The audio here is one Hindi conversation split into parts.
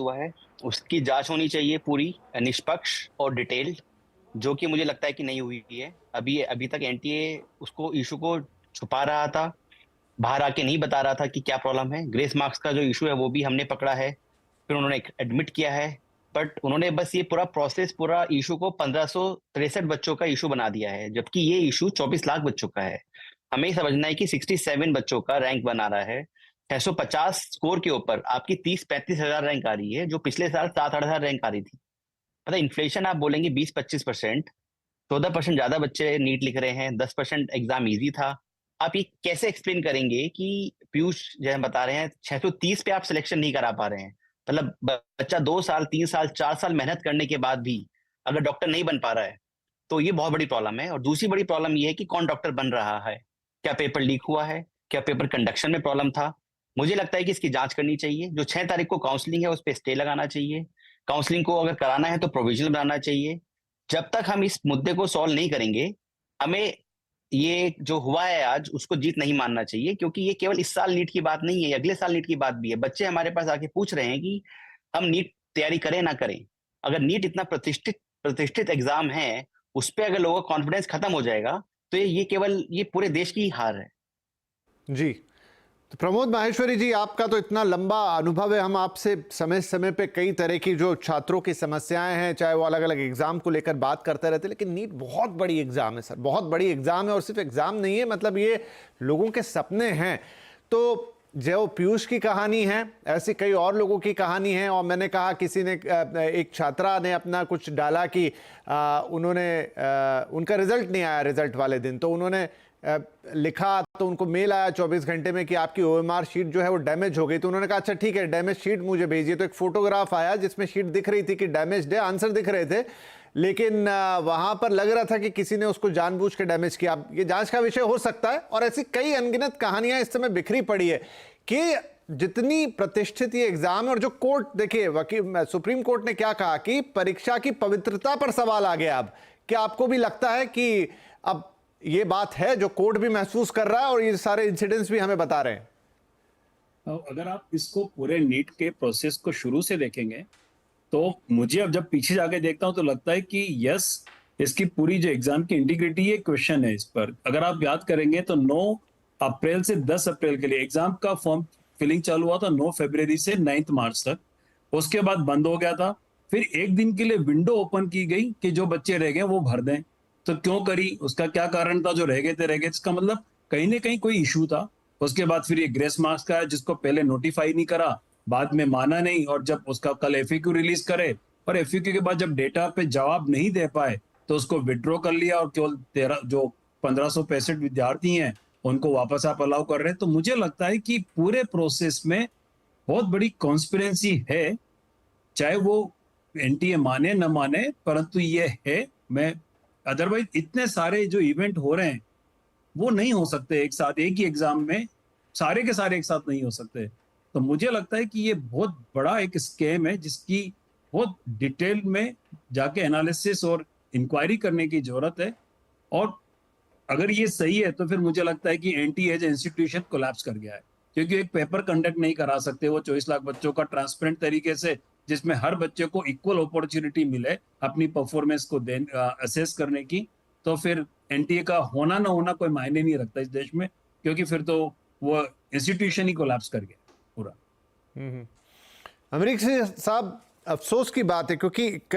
हुआ है उसकी जांच होनी चाहिए पूरी, निष्पक्ष और डिटेल्ड, जो कि मुझे लगता है कि नहीं हुई है। अभी अभी तक एनटीए उसको इशू को छुपा रहा था, बाहर आके नहीं बता रहा था कि क्या प्रॉब्लम है। ग्रेस मार्क्स का जो इशू है वो भी हमने पकड़ा है, फिर उन्होंने एडमिट किया है। बट उन्होंने बस ये पूरा प्रोसेस, पूरा इशू को 1563 बच्चों का इशू बना दिया है, जबकि ये इशू 24 लाख बच्चों का है। हमें समझना है कि 67 बच्चों का रैंक बना रहा है। 650 स्कोर के ऊपर आपकी 30-35 हजार रैंक आ रही है, जो पिछले साल 7-8 हजार रैंक आ रही थी। मतलब इन्फ्लेशन आप बोलेंगे 20-25%, 14% ज्यादा बच्चे नीट लिख रहे हैं, 10% एग्जाम इजी था। आप ये कैसे एक्सप्लेन करेंगे कि पीयूष जैन बता रहे हैं 630 पे आप सिलेक्शन नहीं करा पा रहे हैं? मतलब बच्चा 2 साल, 3 साल, 4 साल मेहनत करने के बाद भी अगर डॉक्टर नहीं बन पा रहा है, तो ये बहुत बड़ी प्रॉब्लम है। और दूसरी बड़ी प्रॉब्लम ये है कि कौन डॉक्टर बन रहा है, क्या पेपर लीक हुआ है, क्या पेपर कंडक्शन में प्रॉब्लम था। मुझे लगता है कि इसकी जांच करनी चाहिए। जो 6 तारीख को काउंसलिंग है उस पर स्टे लगाना चाहिए। काउंसलिंग को अगर कराना है तो प्रोविजनल बनाना चाहिए। जब तक हम इस मुद्दे को सॉल्व नहीं करेंगे, हमें ये जो हुआ है आज उसको जीत नहीं मानना चाहिए, क्योंकि ये केवल इस साल नीट की बात नहीं है, अगले साल नीट की बात भी है। बच्चे हमारे पास आके पूछ रहे हैं कि हम नीट तैयारी करें ना करें। अगर नीट इतना प्रतिष्ठित प्रतिष्ठित एग्जाम है, उस पर अगर लोगों का कॉन्फिडेंस खत्म हो जाएगा, तो ये केवल ये पूरे देश की ही हार है। जी, तो प्रमोद माहेश्वरी जी, आपका तो इतना लंबा अनुभव है, हम आपसे समय समय पे कई तरह की जो छात्रों की समस्याएं हैं, चाहे वो अलग अलग एग्जाम को लेकर बात करते रहते हैं, लेकिन नीट बहुत बड़ी एग्जाम है सर, बहुत बड़ी एग्जाम है। और सिर्फ एग्जाम नहीं है, मतलब ये लोगों के सपने हैं। तो जो पीयूष की कहानी है, ऐसी कई और लोगों की कहानी है। और मैंने कहा, किसी ने, एक छात्रा ने अपना कुछ डाला कि उन्होंने उनका रिजल्ट नहीं आया रिजल्ट वाले दिन, तो उन्होंने लिखा, तो उनको मेल आया 24 घंटे में कि आपकी ओएमआर शीट जो है वो डैमेज हो गई। तो उन्होंने कहा अच्छा ठीक है, डैमेज शीट मुझे भेजिए। तो एक फोटोग्राफ आया जिसमें शीट दिख रही थी कि डैमेज है, आंसर दिख रहे थे, लेकिन वहां पर लग रहा था कि किसी ने उसको जानबूझ के डैमेज किया। ये जांच का विषय हो सकता है। और ऐसी कई अनगिनत कहानियां इस समय बिखरी पड़ी है कि जितनी प्रतिष्ठित ये एग्जाम है, और जो कोर्ट, देखिए वकील, सुप्रीम कोर्ट ने क्या कहा कि परीक्षा की पवित्रता पर सवाल आ गया। अब क्या आपको भी लगता है कि अब ये बात है जो कोर्ट भी महसूस कर रहा है और ये सारे इंसिडेंट्स भी हमें बता रहे हैं? अगर आप इसको पूरे नीट के प्रोसेस को शुरू से देखेंगे, तो मुझे अब जब पीछे जाके देखता हूं तो लगता है कि यस, इसकी पूरी जो एग्जाम की इंटीग्रिटी है, क्वेश्चन है इस पर। अगर आप याद करेंगे तो 9 अप्रैल से 10 अप्रैल के लिए एग्जाम का फॉर्म फिलिंग चालू हुआ था, 9 फरवरी से 9 मार्च तक। उसके बाद बंद हो गया था। फिर एक दिन के लिए विंडो ओपन की गई कि जो बच्चे रह गए वो भर दें। तो क्यों करी, उसका क्या कारण था? जो रह गए थे रह गए, इसका मतलब कहीं ना कहीं कोई इशू था। उसके बाद फिर ये ग्रेस मार्क्स का है, जिसको पहले नोटिफाई नहीं करा, बाद में माना नहीं, और जब उसका कल एफएक्यू रिलीज करे और एफएक्यू के बाद जब डेटा पे जवाब नहीं दे पाए तो उसको विड्रॉ कर लिया, और केवल 13 जो 1565 विद्यार्थी हैं उनको वापस आप अलाउ कर रहे हैं। तो मुझे लगता है कि पूरे प्रोसेस में बहुत बड़ी कॉन्स्पिरेंसी है, चाहे वो एनटीए माने न माने, परंतु ये है। मैं अदरवाइज इतने सारे जो इवेंट हो रहे हैं वो नहीं हो सकते एक साथ, एक ही एग्जाम में सारे के सारे एक साथ नहीं हो सकते। तो मुझे लगता है कि ये बहुत बड़ा एक स्कैम है, जिसकी बहुत डिटेल में जाके एनालिसिस और इंक्वायरी करने की जरूरत है। और अगर ये सही है तो फिर मुझे लगता है कि एनटीए एज इंस्टीट्यूशन कोलैप्स कर गया है, क्योंकि एक पेपर कंडक्ट नहीं करा सकते वो 24 लाख बच्चों का ट्रांसपेरेंट तरीके से, जिसमें हर बच्चे को इक्वल अपॉर्चुनिटी मिले अपनी परफॉर्मेंस को असेस करने की। तो फिर एनटीए का होना ना होना कोई मायने नहीं रखता इस देश में, क्योंकि फिर तो वो इंस्टीट्यूशन ही कोलैप्स कर गया पूरा। अमरीक सिंह साहब, अफसोस की बात है, क्योंकि एक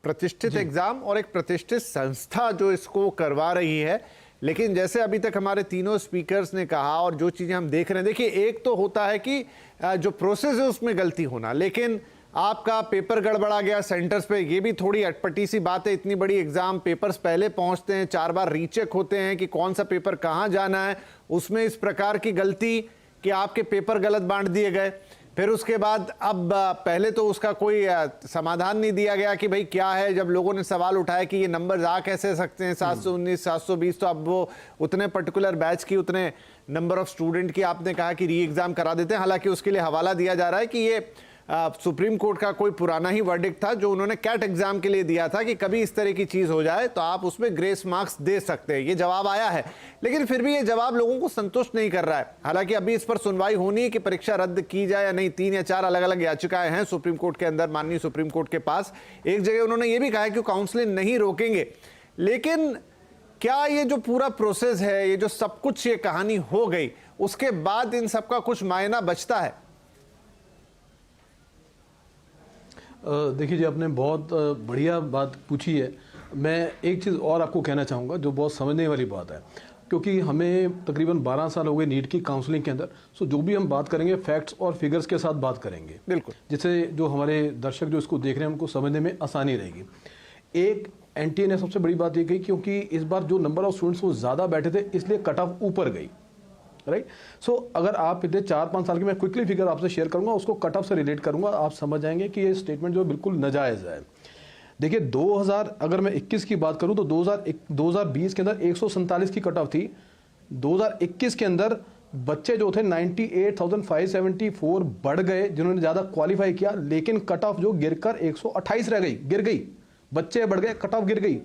प्रतिष्ठित एग्जाम और एक प्रतिष्ठित संस्था जो इसको करवा रही है, लेकिन जैसे अभी तक हमारे तीनों स्पीकर्स ने कहा और जो चीज़ें हम देख रहे हैं, देखिए एक तो होता है कि जो प्रोसेस है उसमें गलती होना, लेकिन आपका पेपर गड़बड़ा गया सेंटर्स पे, ये भी थोड़ी अटपटी सी बात है। इतनी बड़ी एग्जाम, पेपर्स पहले पहुंचते हैं, 4 बार रीचेक होते हैं कि कौन सा पेपर कहाँ जाना है, उसमें इस प्रकार की गलती कि आपके पेपर गलत बांट दिए गए। फिर उसके बाद अब पहले तो उसका कोई समाधान नहीं दिया गया कि भाई क्या है। जब लोगों ने सवाल उठाया कि ये नंबर आ कैसे सकते हैं 719 720, तो अब वो उतने पर्टिकुलर बैच की, उतने नंबर ऑफ स्टूडेंट की आपने कहा कि री एग्जाम करा देते हैं। हालांकि उसके लिए हवाला दिया जा रहा है कि ये सुप्रीम कोर्ट का कोई पुराना ही वर्डिक्ट था जो उन्होंने कैट एग्जाम के लिए दिया था कि कभी इस तरह की चीज हो जाए तो आप उसमें ग्रेस मार्क्स दे सकते हैं। ये जवाब आया है, लेकिन फिर भी ये जवाब लोगों को संतुष्ट नहीं कर रहा है। हालांकि अभी इस पर सुनवाई होनी है कि परीक्षा रद्द की जाए या नहीं। 3 या 4 अलग अलग याचिकाएं हैं सुप्रीम कोर्ट के अंदर, माननीय सुप्रीम कोर्ट के पास। एक जगह उन्होंने ये भी कहा है कि काउंसलिंग नहीं रोकेंगे, लेकिन क्या ये जो पूरा प्रोसेस है, ये जो सब कुछ ये कहानी हो गई, उसके बाद इन सबका कुछ मायना बचता है? देखिए जी, आपने बहुत बढ़िया बात पूछी है। मैं एक चीज़ और आपको कहना चाहूँगा जो बहुत समझने वाली बात है, क्योंकि हमें तकरीबन 12 साल हो गए नीट की काउंसलिंग के अंदर। सो जो भी हम बात करेंगे फैक्ट्स और फिगर्स के साथ बात करेंगे, बिल्कुल, जिससे जो हमारे दर्शक जो इसको देख रहे हैं उनको समझने में आसानी रहेगी। एक एनटीए ने सबसे बड़ी बात ये कही, क्योंकि इस बार जो नंबर ऑफ स्टूडेंट्स वो ज़्यादा बैठे थे इसलिए कट ऑफ ऊपर गई, राइट। सो अगर आप पिछले 4-5 साल की मैं क्विकली फिगर आपसे शेयर करूंगा, उसको कट ऑफ से रिलेट करूंगा, आप समझ जाएंगे कि ये स्टेटमेंट जो बिल्कुल नाजायज़ है। देखिए 2000 अगर मैं 21 की बात करूं तो 2020 के अंदर 147 की कट ऑफ थी। 2021 के अंदर बच्चे जो थे 98,574 बढ़ गए जिन्होंने ज़्यादा क्वालिफाई किया, लेकिन कट ऑफ जो गिरकर 128 रह गई, गिर गई। बच्चे बढ़ गए, कट ऑफ गिर गई।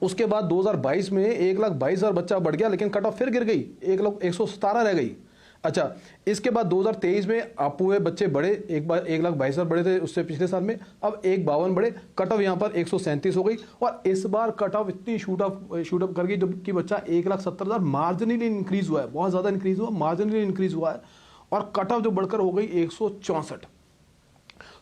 उसके बाद 2022 में 1,22,000 बच्चा बढ़ गया, लेकिन कट ऑफ फिर गिर गई, 1,117 रह गई। अच्छा, इसके बाद 2023 में आप हुए बच्चे बढ़े, एक बार 1,22,000 बढ़े थे उससे पिछले साल में, अब 1,52 बढ़े, कट ऑफ यहाँ पर 137 हो गई। और इस बार कट ऑफ इतनी शूट अप कर गई जबकि बच्चा 1,70,000 मार्जिनली इंक्रीज हुआ है, बहुत ज़्यादा इंक्रीज हुआ, मार्जिनली इंक्रीज हुआ है, और कट ऑफ जो बढ़कर हो गई 164।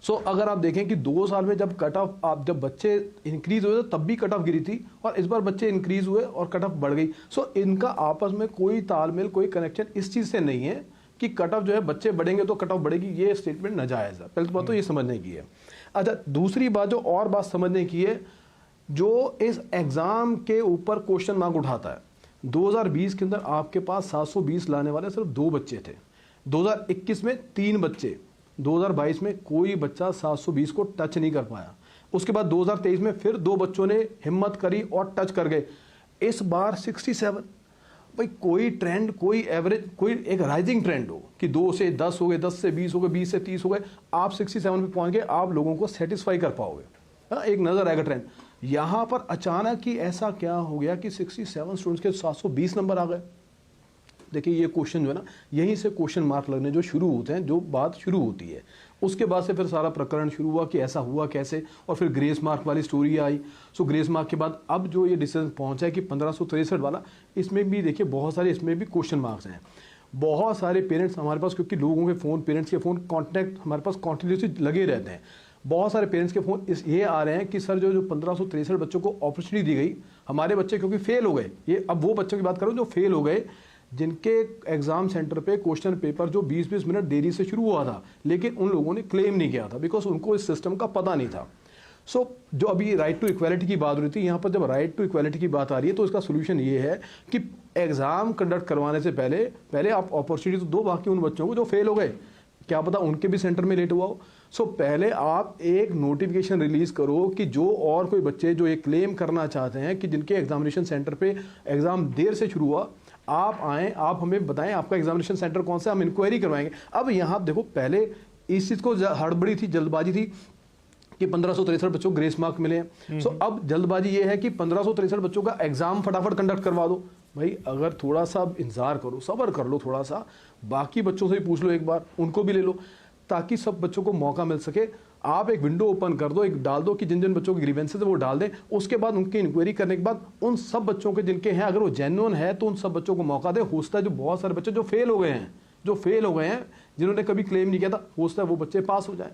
सो अगर आप देखें कि 2 साल में जब कट ऑफ आप जब बच्चे इंक्रीज हुए तब भी कट ऑफ गिरी थी, और इस बार बच्चे इंक्रीज हुए और कट ऑफ बढ़ गई। सो इनका आपस में कोई तालमेल, कोई कनेक्शन इस चीज़ से नहीं है कि कट ऑफ जो है बच्चे बढ़ेंगे तो कट ऑफ बढ़ेगी। ये स्टेटमेंट नाजायज़ है। पहले तो बात तो ये समझने की है। अच्छा, दूसरी बात जो और बात समझने की है, जो इस एग्ज़ाम के ऊपर क्वेश्चन मार्क उठाता है, 2020 के अंदर आपके पास 720 लाने वाले सिर्फ 2 बच्चे थे, 2021 में 3 बच्चे, 2022 में कोई बच्चा 720 को टच नहीं कर पाया। उसके बाद 2023 में फिर 2 बच्चों ने हिम्मत करी और टच कर गए। इस बार 67। भाई कोई ट्रेंड, कोई एवरेज, कोई एक राइजिंग ट्रेंड हो कि 2 से 10 हो गए, 10 से 20 हो गए, 20 से 30 हो गए, आप 67 पे पहुंच गए, आप लोगों को सेटिस्फाई कर पाओगे। हाँ, एक नजर आएगा ट्रेंड। यहां पर अचानक ही ऐसा क्या हो गया कि 67 स्टूडेंट्स के 720 नंबर आ गए। देखिए ये क्वेश्चन जो है ना, यहीं से क्वेश्चन मार्क लगने जो शुरू होते हैं, जो बात शुरू होती है, उसके बाद से फिर सारा प्रकरण शुरू हुआ कि ऐसा हुआ कैसे, और फिर ग्रेस मार्क वाली story I. So grace mark के बाद अब जो ये डिसीजन पहुंचा है कि 1563 वाला, इसमें भी देखिए बहुत सारे इसमें भी क्वेश्चन मार्क्स हैं। बहुत सारे पेरेंट्स हमारे पास, क्योंकि लोगों के फ़ोन, पेरेंट्स के फ़ोन कॉन्टैक्ट हमारे पास कॉन्टिन्यूसली लगे रहते हैं, बहुत सारे पेरेंट्स के फ़ोन ये आ रहे हैं कि सर जो 1563 बच्चों को अपॉर्चुनिटी दी गई, हमारे बच्चे क्योंकि फेल हो गए, ये अब वो बच्चों की बात करूँ जो फेल हो गए, जिनके एग्जाम सेंटर पे क्वेश्चन पेपर जो 20-20 मिनट देरी से शुरू हुआ था, लेकिन उन लोगों ने क्लेम नहीं किया था बिकॉज उनको इस सिस्टम का पता नहीं था। सो जो अभी राइट टू इक्वालिटी की बात हो रही थी, यहाँ पर जब राइट टू इक्वालिटी की बात आ रही है तो इसका सोल्यूशन ये है कि एग्जाम कंडक्ट करवाने से पहले आप अपॉर्चुनिटी तो दो बाकी उन बच्चों को जो फेल हो गए, क्या पता उनके भी सेंटर में लेट हुआ हो। सो पहले आप एक नोटिफिकेशन रिलीज करो कि जो और कोई बच्चे जो ये क्लेम करना चाहते हैं कि जिनके एग्जामिनेशन सेंटर पे एग्जाम देर से शुरू हुआ, आप आएँ, आप हमें बताएं आपका एग्जामिनेशन सेंटर कौन सा, हम इंक्वायरी करवाएंगे। अब यहाँ देखो, पहले इस चीज़ को हड़बड़ी थी, जल्दबाजी थी कि 1563 बच्चों को ग्रेस मार्क मिले हैं। सो अब जल्दबाजी ये है कि 1563 बच्चों का एग्जाम फटाफट कंडक्ट करवा दो। भाई अगर थोड़ा सा इंतजार करो, सब्र कर लो थोड़ा सा, बाकी बच्चों से भी पूछ लो एक बार, उनको भी ले लो, ताकि सब बच्चों को मौका मिल सके। आप एक विंडो ओपन कर दो, एक डाल दो कि जिन जिन बच्चों की ग्रीवेंसेस है वो डाल दें। उसके बाद उनकी इंक्वायरी करने के बाद उन सब बच्चों के जिनके हैं, अगर वो जेन्युइन है तो उन सब बच्चों को मौका दे। होता है जो बहुत सारे बच्चे जो फेल हो गए हैं, जिन्होंने कभी क्लेम नहीं किया था, होता है वो बच्चे पास हो जाएं।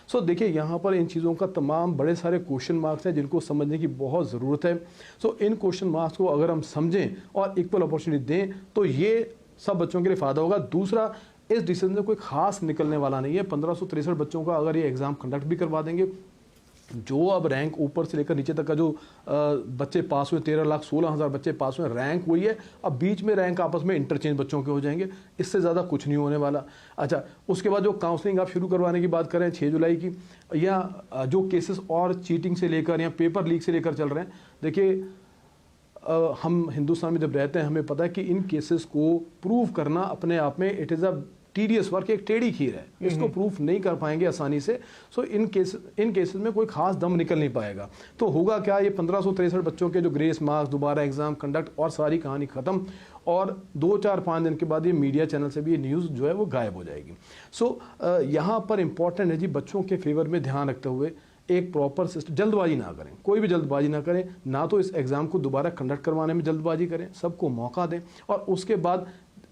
सो देखिए यहाँ पर इन चीज़ों का तमाम बड़े सारे क्वेश्चन मार्क्स हैं जिनको समझने की बहुत ज़रूरत है। सो इन क्वेश्चन मार्क्स को अगर हम समझें और इक्वल अपॉर्चुनिटी दें तो ये सब बच्चों के लिए फ़ायदा होगा। दूसरा, इस डिसीजन से कोई खास निकलने वाला नहीं है। 1563 बच्चों का अगर ये एग्ज़ाम कंडक्ट भी करवा देंगे, जो अब रैंक ऊपर से लेकर नीचे तक का जो बच्चे पास हुए, 13,16,000 बच्चे पास हुए, रैंक वही है। अब बीच में रैंक आपस में इंटरचेंज बच्चों के हो जाएंगे, इससे ज़्यादा कुछ नहीं होने वाला। अच्छा, उसके बाद जो काउंसलिंग आप शुरू करवाने की बात करें 6 जुलाई की, या जो केसेस और चीटिंग से लेकर या पेपर लीक से लेकर चल रहे हैं, देखिए हम हिंदुस्तान में जब रहते हैं हमें पता है कि इन केसेस को प्रूव करना अपने आप में it is a tedious work, एक टेढ़ी खीर है, इसको प्रूफ नहीं कर पाएंगे आसानी से। सो इन केसेस में कोई खास दम निकल नहीं पाएगा। तो होगा क्या, ये 1563 बच्चों के जो ग्रेस मार्क्स, दोबारा एग्जाम कंडक्ट और सारी कहानी खत्म, और 2, 4, 5 दिन के बाद ये मीडिया चैनल से भी ये न्यूज़ जो है वो गायब हो जाएगी। सो यहाँ पर इंपॉर्टेंट है जी, बच्चों के फेवर में ध्यान रखते हुए एक प्रॉपर सिस्टम, जल्दबाजी ना करें, कोई भी जल्दबाजी ना करें, ना तो इस एग्ज़ाम को दोबारा कंडक्ट करवाने में जल्दबाजी करें, सबको मौका दें, और उसके बाद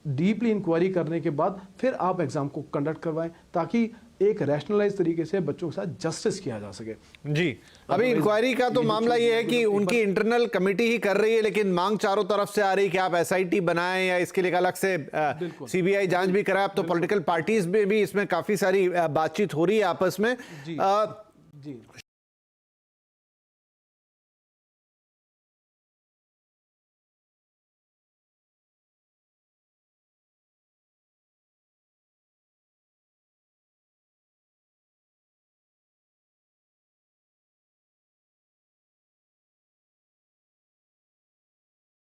डीपली इंक्वायरी करने के बाद फिर आप एग्ज़ाम को कंडक्ट करवाएं, ताकि एक रैशनलाइज तरीके से बच्चों के साथ जस्टिस किया जा सके। जी, अभी इंक्वायरी का तो मामला ये है कि उनकी इंटरनल कमेटी ही कर रही है, लेकिन मांग चारों तरफ से आ रही है कि आप एसआईटी बनाएं या इसके लिए अलग से सीबीआई जांच भी कराएं। अब तो पॉलिटिकल पार्टीज में भी इसमें काफी सारी बातचीत हो रही है आपस में। जी।